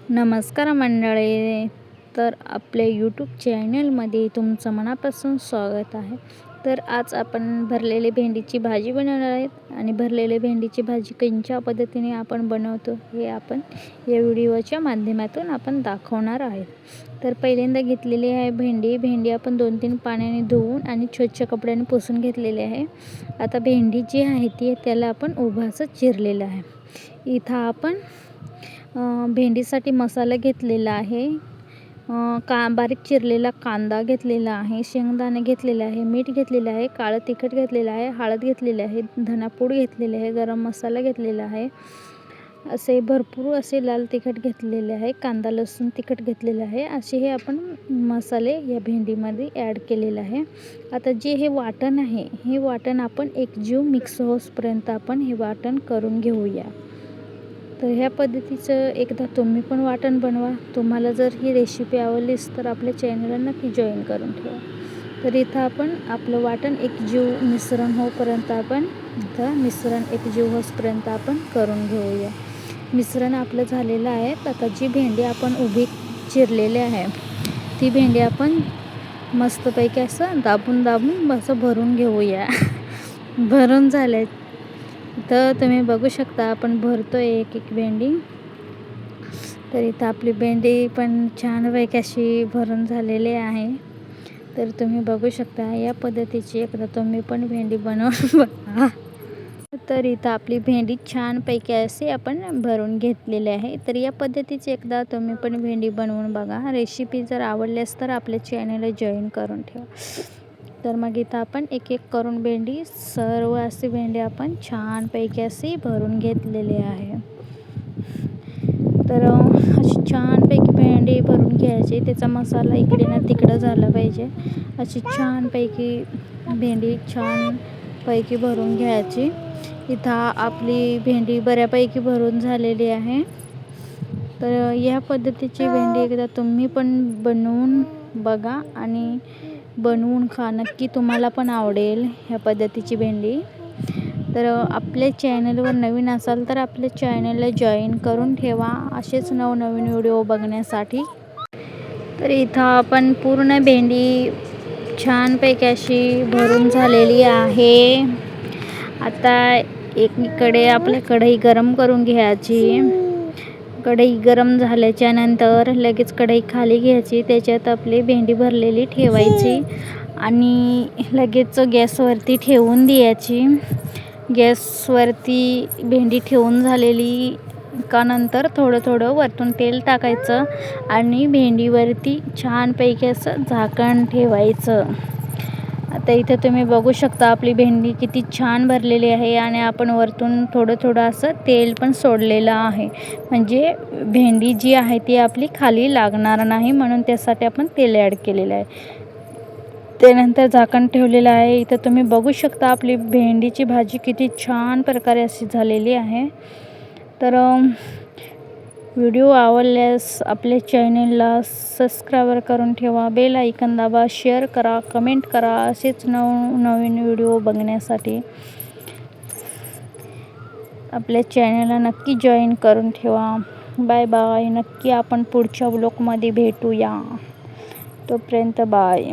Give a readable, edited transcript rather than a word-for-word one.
नमस्कार मंडळी. तर आपल्या यूट्यूब चॅनलमध्ये तुमचं मनापासून स्वागत आहे. तर आज आपण भरलेली भेंडीची भाजी बनवणार आहेत आणि भरलेली भेंडीची भाजी कोणत्या पद्धतीने आपण बनवतो हे आपण या व्हिडिओच्या माध्यमातून आपण दाखवणार आहेत. तर पहिल्यांदा घेतलेली आहे भेंडी आपण 2-3 पाण्याने धुवून आणि स्वच्छ कपड्याने पुसून घेतलेली आहे. आता भेंडी जी आहे ती त्याला आपण उभं चिरलेलं आहे. इथं आपण भेंडीसाठी मसाला घेतलेला आहे. बारीक चिरलेला कांदा घेतलेला आहे, शेंगदाणे घेतलेले आहे, मीठ घेतलेलं आहे, काळं तिखट घेतलेलं आहे, हळद घेतलेली आहे, धनापूड घेतलेले आहे, गरम मसाला घेतलेला आहे, असे भरपूर असे लाल तिखट घेतलेले आहे, कांदा लसूण तिखट घेतलेलं आहे. असे हे आपण मसाले या भेंडीमध्ये ॲड केलेले आहे. आता जे हे वाटण आहे हे वाटण आपण एकजीव मिक्स होईपर्यंत आपण हे वाटण करून घेऊया. तर ह्या पद्धतीचं एकदा तुम्ही पण वाटण बनवा. तुम्हाला जर ही रेसिपी आवडलीच तर आपल्या चॅनलला नक्की जॉईन करून ठेवा. तर इथं आपण आपलं वाटण एकजीव मिश्रण होईपर्यंत आपण एकजीव होईपर्यंत आपण करून घेऊया. मिश्रण आपलं झालेलं आहे. आता जी भेंडी आपण उभी चिरलेली आहे ती भेंडी आपण मस्तपैकी असं दाबून असं भरून घेऊया. भरून झाले तर तुम्ही बघू शकता आपण भरतो एक भेंडी. तर इथं आपली भेंडी पण छानपैकी अशी भरून झालेली आहे. तर तुम्ही बघू शकता या पद्धतीची एकदा तुम्ही पण भेंडी बनवून बघा. तर इथं आपली भेंडी छानपैकी अशी आपण भरून घेतलेली आहे. तर या पद्धतीची एकदा तुम्ही पण भेंडी बनवून बघा. रेसिपी जर आवडल्यास तर आपल्या चॅनलला जॉईन करून ठेवा. तर मग इथं आपण एक करून सर्व अशी भेंडी आपण छानपैकी अशी भरून घेतलेली आहे. तर अशी छानपैकी भेंडी भरून घ्यायची. त्याचा मसाला इकडे ना तिकडं झाला पाहिजे. अशी छानपैकी भेंडी छानपैकी भरून घ्यायची. इथं आपली भेंडी बऱ्यापैकी भरून झालेली आहे. तर या पद्धतीची भेंडी एकदा तुम्ही पण बनवून बघा आणि बनवून खा. नक्की तुम्हाला पण आवडेल ह्या पद्धतीची भेंडी. तर आपल्या चॅनलवर नवीन असाल तर आपल्या चॅनलला जॉईन करून ठेवा असेच नवनवीन व्हिडिओ बघण्यासाठी. तर इथं आपण पूर्ण भेंडी छानपैकी अशी भरून झालेली आहे. आता एकीकडे आपल्या कढई गरम करून घ्यायची. कढई गरम झाल्याच्या नंतर लगेच कढई खाली घ्यायची. त्याच्यात आपली भेंडी भरलेली ठेवायची आणि लगेच गॅसवरती ठेवून द्यायची. गॅसवरती भेंडी ठेवून झालेली का नंतर थोडं वरतून तेल टाकायचं आणि भेंडीवरती छानपैकी असं झाकण ठेवायचं. आता इथे तुम्ही बघू शकता आपली भेंडी किती छान भरलेली आहे आणि आपण वरतून थोडं असं तेल पण सोडलेलं आहे. म्हणजे भेंडी जी आहे ती आपली खाली लागणार नाही म्हणून त्यासाठी आपण तेल ॲड केलेलं आहे. त्यानंतर झाकण ठेवलेलं आहे. इथं तुम्ही बघू शकता आपली भेंडीची भाजी किती छान प्रकारे अशी झालेली आहे. तर व्हिडिओ आवडल्यास आपल्या चॅनलला सबस्क्राईब करून ठेवा, बेल आयकॉन दाबा, शेअर करा, कमेंट करा असेच नवनवीन व्हिडिओ बघण्यासाठी. आपल्या चॅनलला नक्की जॉईन करून ठेवा. Bye bye. नक्की आपण पुढच्या व्लॉगमध्ये भेटूया. तोपर्यंत बाय.